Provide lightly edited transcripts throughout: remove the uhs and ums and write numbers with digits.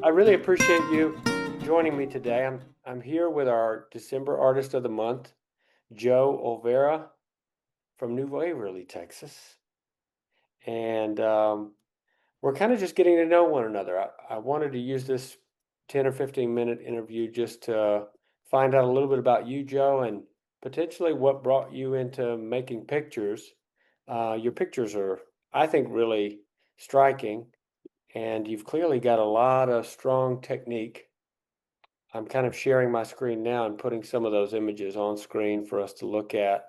I really appreciate you joining me today. I'm here with our December Artist of the Month, Joe Olvera from New Waverly, Texas. And we're kind of just getting to know one another. I wanted to use this 10 or 15-minute interview just to find out a little bit about you, Joe, and potentially what brought you into making pictures. Your pictures are, I think, really striking, and you've clearly got a lot of strong technique. I'm kind of sharing my screen now and putting some of those images on screen for us to look at.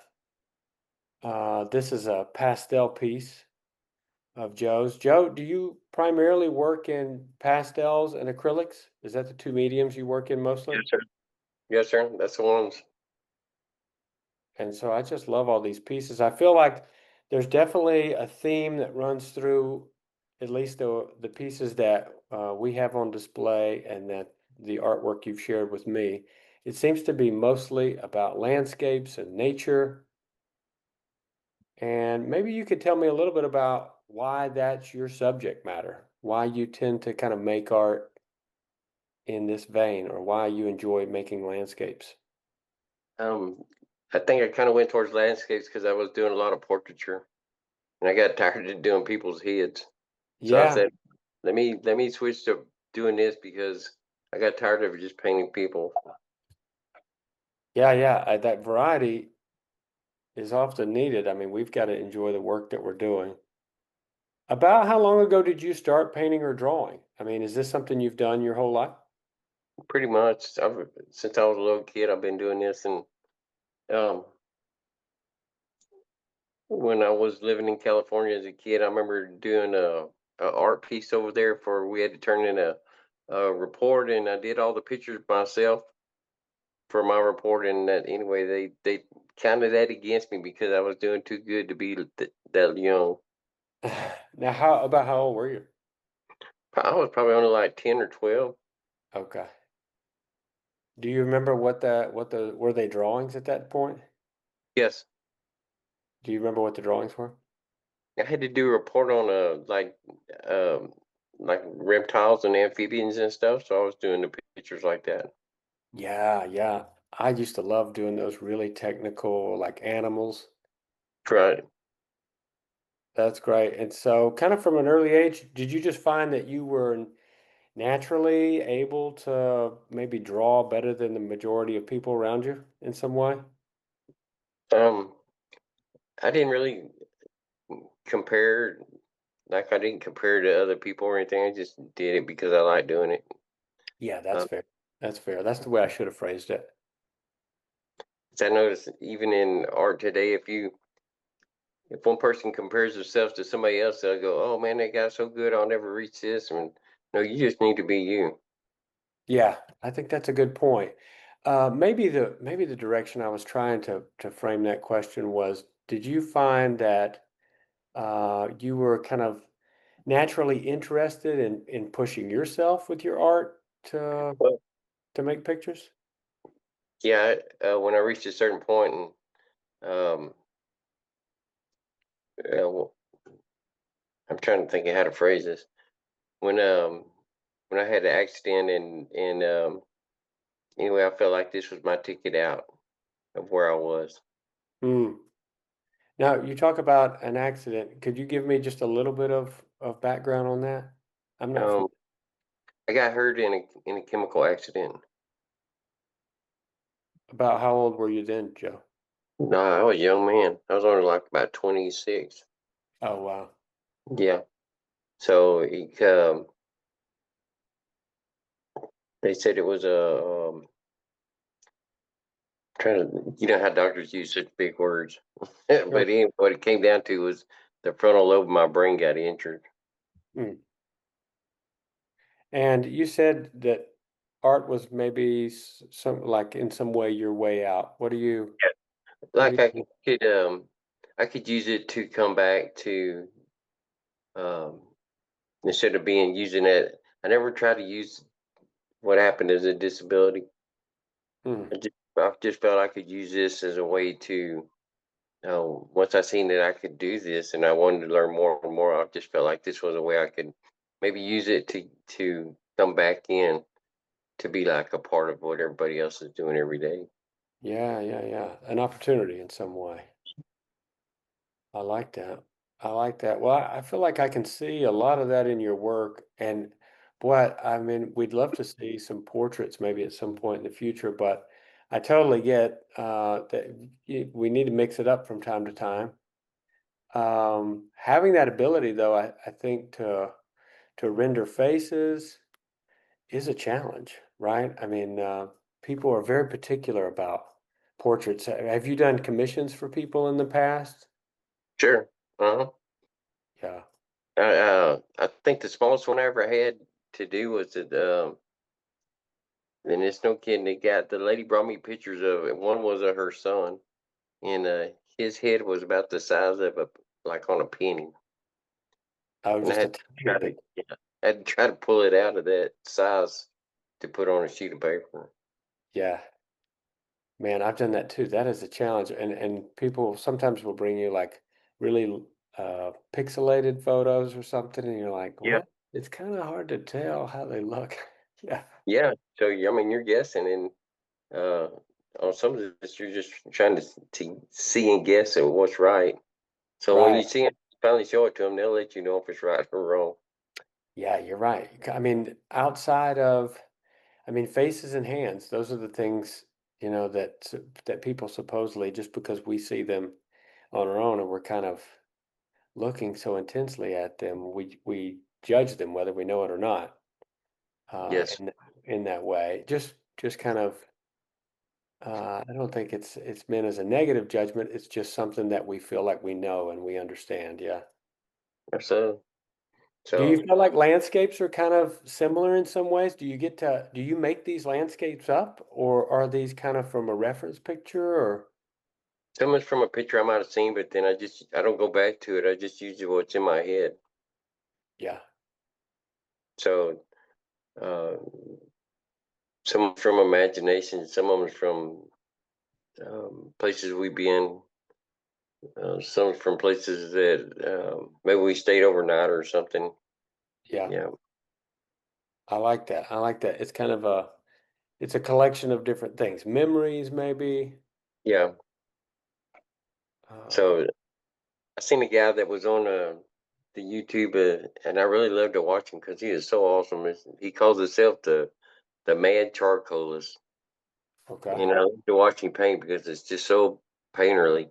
This is a pastel piece of Joe's. Joe, do you primarily work in pastels and acrylics? Is that the two mediums you work in mostly? Yes, sir. Yes, sir. That's the ones. And so I just love all these pieces. I feel like there's definitely a theme that runs through at least the pieces that we have on display and that the artwork you've shared with me. It seems to be mostly about landscapes and nature. And maybe you could tell me a little bit about why that's your subject matter, why you tend to kind of make art in this vein, or why you enjoy making landscapes. Um, I think I kind of went towards landscapes because I was doing a lot of portraiture, and I got tired of doing people's heads. So I Yeah, said, let me switch to doing this because I got tired of just painting people. yeah. That variety is often needed. I mean, we've got to enjoy the work that we're doing. About how long ago did you start painting or drawing? I mean, is this something you've done your whole life? Pretty much, since I was a little kid, I've been doing this, and um, when I was living in California as a kid, I remember doing a art piece over there for we had to turn in a report, and I did all the pictures myself for my report. And that anyway, they counted that against me because I was doing too good to be that young. Now, how old were you? I was probably only like 10 or 12. Okay. Do you remember what the were they drawings at that point? Yes, Do you remember what the drawings were? I had to do a report on um like reptiles and amphibians and stuff. So I was doing the pictures like that. Yeah, yeah. I used to love doing those really technical, like animals. Right. That's great. And so, kind of from an early age, did you just find that you were naturally able to maybe draw better than the majority of people around you in some way? Um, I didn't really compare. Like I didn't compare to other people or anything. I just did it because I like doing it. Yeah, that's Uh, fair. That's fair. That's the way I should have phrased it. 'Cause I notice even in art today, if one person compares themselves to somebody else, they'll go, "Oh man, that guy's so good, I'll never reach this." And no, you just need to be you. Yeah, I think that's a good point. Maybe the direction I was trying to frame that question was, did you find that you were kind of naturally interested in pushing yourself with your art Well, to make pictures? yeah. When I reached a certain point, and well, I'm trying to think of how to phrase this. When um, when I had an accident, and anyway, I felt like this was my ticket out of where I was. Hmm. Now, you talk about an accident. Could you give me just a little bit of background on that? I'm not familiar. Um, I got hurt in a chemical accident. About how old were you then, Joe? No, I was a young man. I was only like about 26. Oh, wow. Yeah. So they said it was trying to, how doctors use such big words. But Sure. anyway, what it came down to was the frontal lobe of my brain got injured. Hmm. And you said that art was maybe some like in some way your way out. What do Like you mean? I could use it to come back to um, instead of being using it. I never tried to use what happened as a disability. Hmm. I just felt I could use this as a way to. Once I seen that I could do this, and I wanted to learn more and more, I just felt like this was a way I could maybe use it to come back in to be like a part of what everybody else is doing every day. Yeah, yeah, yeah. An opportunity in some way. I like that. I like that. Well, I feel like I can see a lot of that in your work. And boy, I mean, we'd love to see some portraits maybe at some point in the future, but I totally get that we need to mix it up from time to time. Having that ability, though, I think to render faces is a challenge, right? I mean, people are very particular about portraits. Have you done commissions for people in the past? Sure. Uh-huh. Yeah. I think the smallest one I ever had to do was at, and it's no kidding. They got the lady brought me pictures of it. One was of her son, and his head was about the size of a like on a penny, Oh, and I just a had to tiny try to bit. yeah, I had to try to pull it out of that size to put on a sheet of paper. Yeah, man, I've done that too. That is a challenge, and people sometimes will bring you like really pixelated photos or something, and you're like, Yeah. what? It's kind of hard to tell how they look. Yeah, Yeah. So I mean, you're guessing, and uh, on some of this, you're just trying to see and guess at what's right. So when right. you see it, finally show it to them, they'll let you know if it's right or wrong. Yeah, you're right. I mean, outside of, I mean, faces and hands, those are the things, that people supposedly just because we see them on our own and we're kind of looking so intensely at them, we judge them whether we know it or not. uh, Yes. in th- in that way. Just kind of, I don't think it's meant as a negative judgment. It's just something that we feel like we know and we understand. Yeah. So, Do you so feel like landscapes are kind of similar in some ways? Do you make these landscapes up, or are these kind of from a reference picture, or some is from a picture I might have seen, but then I don't go back to it. I just use what's in my head. yeah, So uh, some from imagination, some of them from places we've been, some from places that maybe we stayed overnight or something. yeah. Yeah, I like that. I like that. It's a collection of different things, memories maybe. yeah. Uh, So I seen a guy that was on the YouTube, and I really love to watch him because he is so awesome. He calls himself the mad charcoalist. okay. And I love to watch him paint because it's just so painterly,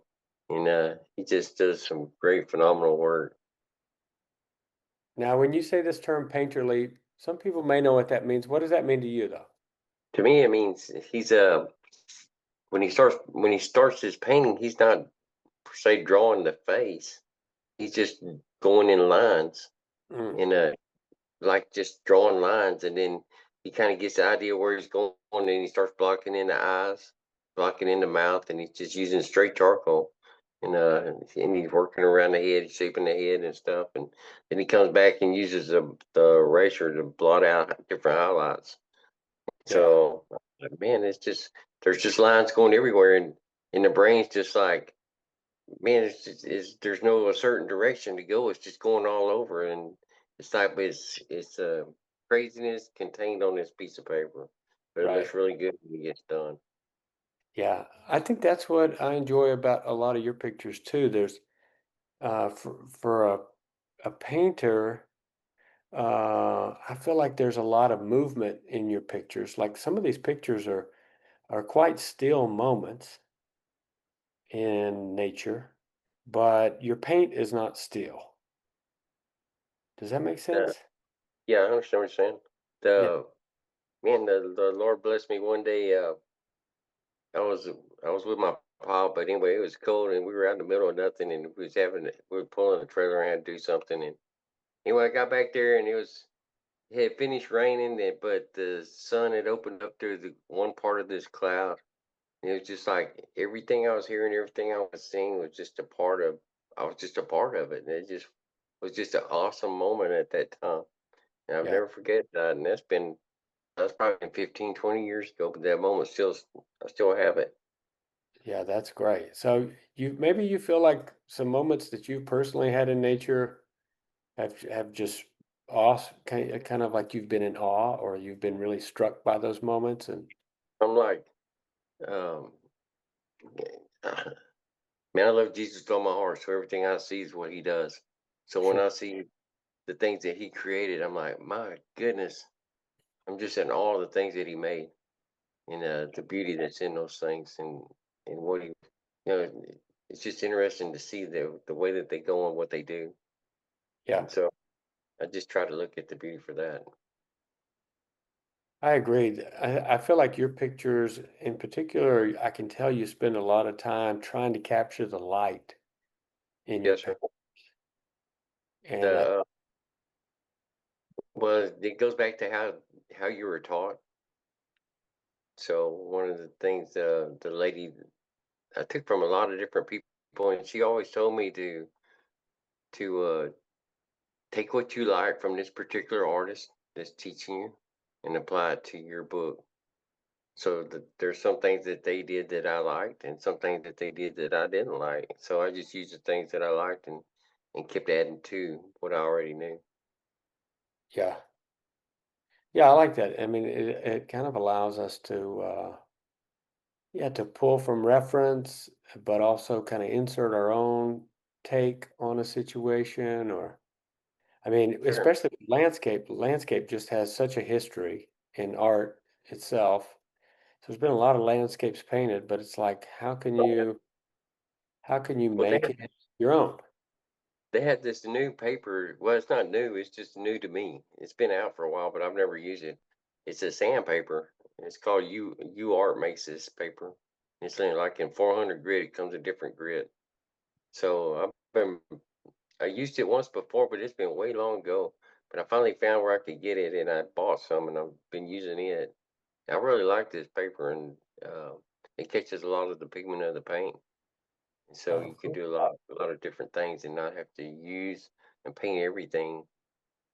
and he just does some great, phenomenal work. Now, when you say this term painterly, some people may know what that means. What does that mean to you, though? To me, it means he's when he starts his painting, he's not per se drawing the face. He's just going in lines Mm, and like just drawing lines, and then he kind of gets the idea where he's going, and then he starts blocking in the eyes, blocking in the mouth, and he's just using straight charcoal. And he's working around the head, shaping the head and stuff, and then he comes back and uses the eraser to blot out different highlights. yeah, So, man, it's just there's just lines going everywhere, and the brain's just like, man, there's no a certain direction to go. It's just going all over, and it's craziness contained on this piece of paper, but it right. looks really good when it gets done. Yeah, I think that's what I enjoy about a lot of your pictures too. There's for a painter, I feel like there's a lot of movement in your pictures. Like some of these pictures are quite still moments in nature, but your paint is not still. Does that make Uh, sense? yeah, I understand what you're saying. Yeah, The man, the Lord blessed me one day. I was I was with my pop, but anyway, it was cold, and we were out in the middle of nothing, and we were pulling a trailer and had to do something, and anyway, I got back there, and it had finished raining, but the sun had opened up through the one part of this cloud. And it was just like everything I was hearing, everything I was seeing was just a part of. I was just a part of it, and it just was just an awesome moment at that time. And I'll yeah, never forget that. And that's probably 15, 20 years ago, but that moment I still have it. yeah, that's great. So you feel like some moments that you personally had in nature have just awesome, kind of like you've been in awe or you've been really struck by those moments and I'm like, um, man, I love Jesus with all my heart. So everything I see is what he does. So when sure. I see the things that he created, I'm like, my goodness, I'm just in awe of the things that he made and the beauty that's in those things and what he, it's just interesting to see the way that they go and what they do. Yeah. And so I just try to look at the beauty for that. I agree. I feel like your pictures in particular, I can tell you spend a lot of time trying to capture the light in your Yes, sir. picture. And The Well, it goes back to how you were taught. So one of the things the lady I took from a lot of different people, and she always told me to take what you like from this particular artist that's teaching you and apply it to your book. So there's some things that they did that I liked, and some things that they did that I didn't like. So I just used the things that I liked and kept adding to what I already knew. yeah, yeah, I like that. I mean, it kind of allows us to, yeah, to pull from reference, but also kind of insert our own take on a situation or, I mean, Sure. especially landscape. Landscape just has such a history in art itself. So there's been a lot of landscapes painted, but it's like, how can you Well, make it your own? they had this new paper. Well, it's not new. It's just new to me. It's been out for a while, but I've never used it. It's a sandpaper. It's called U Art makes this paper. It's like in 400 grit. It comes in different grit. So I used it once before, but it's been way long ago. But I finally found where I could get it, and I bought some, and I've been using it. I really like this paper, and uh, it catches a lot of the pigment of the paint. And so Oh, you could cool. do a lot of different things and not have to use and paint everything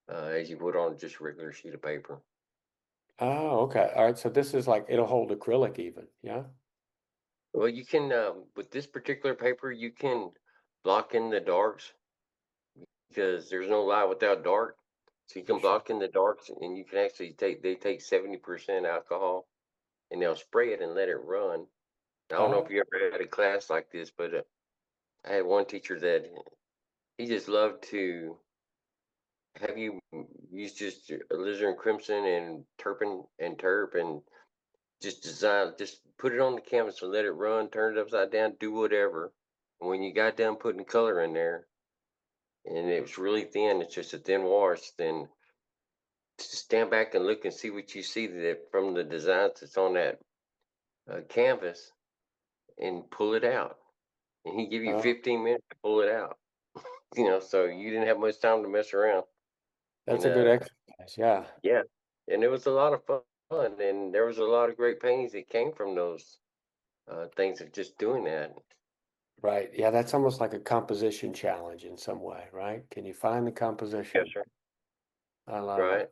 as you would on just a regular sheet of paper. Oh, okay. All right. So this is like it'll hold acrylic even. Yeah. Well, you can with this particular paper, you can block in the darks because there's no light without dark. So you can Sure. block in the darks, and you can actually take 70% alcohol and they'll spray it and let it run. I don't know if Oh, you ever had a class like this, but I had one teacher that he just loved to have you use just alizarin crimson and turpin and terp and just put it on the canvas and let it run, turn it upside down, do whatever. And when you got done putting color in there and it was really thin, it's just a thin wash, then just stand back and look and see what you see that from the designs that's on that canvas and pull it out. And he give you oh, 15 minutes to pull it out. So you didn't have much time to mess around. that's And a good exercise. Yeah. yeah, and it was a lot of fun, and there was a lot of great paintings that came from those things of just doing that. Right. Yeah. That's almost like a composition challenge in some way, right? Can you find the Yes, composition? sir. I love it. Right.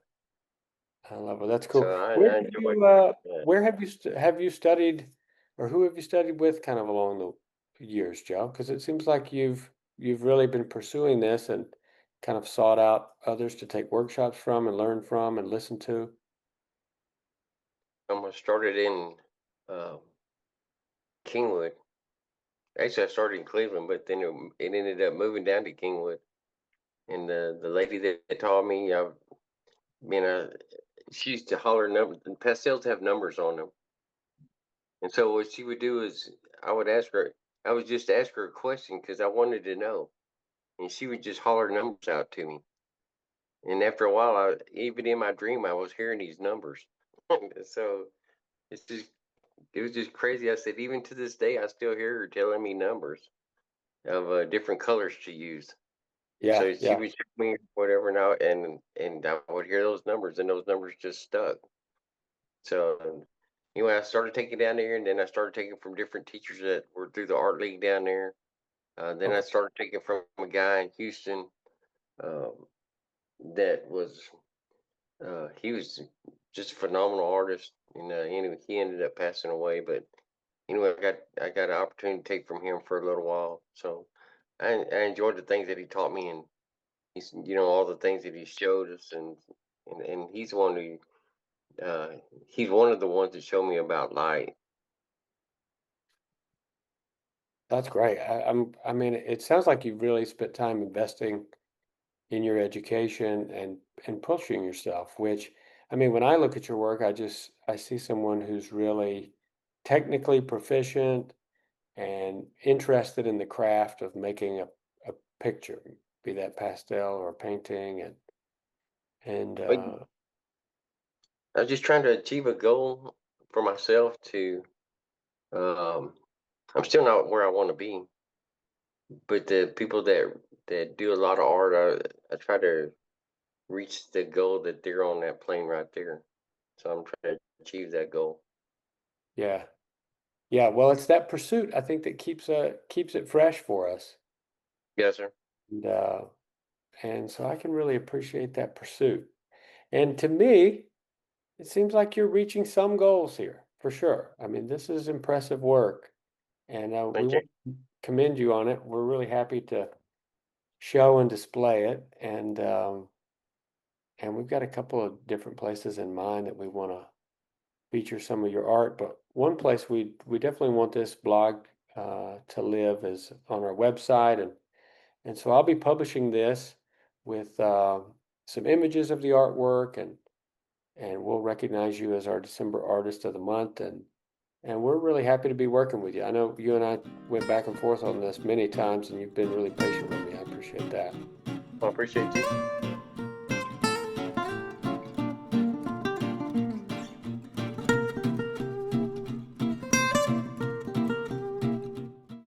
I love it. That's So cool. Where I have enjoyed you that. where have you studied or who have you studied with kind of along the years, Joe? Because it seems like you've really been pursuing this and kind of sought out others to take workshops from and learn from and listen to. I started in uh, Kingwood. Actually, I started in Cleveland, but then it ended up moving down to Kingwood. And the lady that taught me, mean, she used to holler numbers. And pastels have numbers on them, and so what she would do is I would ask her. I would just ask her a question because I wanted to know, and she would just holler numbers out to me. And after a while, even in my dream, I was hearing these numbers. So it was just crazy. I said, even to this day, I still hear her telling me numbers of different colors to use. And Yeah, so she yeah. would show me whatever now, and I would hear those numbers, and those numbers just stuck. So anyway, I started taking down there, and then I started taking from different teachers that were through the art league down there. Then I Okay. started taking from a guy in Houston um, that was he was just a phenomenal artist, and anyway, he ended up passing away. But anyway, I got an opportunity to take from him for a little while, so I enjoyed the things that he taught me, He's, all the things that he showed us, and he's the one who, uh, he's one of the ones that showed me about light. That's great. I mean, it sounds like you've really spent time investing in your education and pushing yourself, which, I mean, when I look at your work, I see someone who's really technically proficient and interested in the craft of making a picture, be that pastel or painting, and But I was just trying to achieve a goal for myself to. Um, I'm still not where I want to be, but the people that do a lot of art, I try to reach the goal that they're on that plane right there. So I'm trying to achieve that goal. yeah, yeah. Well, it's that pursuit I think that keeps it fresh for us, Yes, sir. and uh, and so I can really appreciate that pursuit. And to me, it seems like you're reaching some goals here for sure. I mean, this is impressive work, and we Thank you. want to commend you on it. We're really happy to show and display it, and we've got a couple of different places in mind that we want to feature some of your art. But one place we definitely want this blog to live is on our website, and so I'll be publishing this with some images of the artwork, and we'll recognize you as our December Artist of the Month, and we're really happy to be working with you. I know you and I went back and forth on this many times, and you've been really patient with me. I appreciate that. I appreciate you.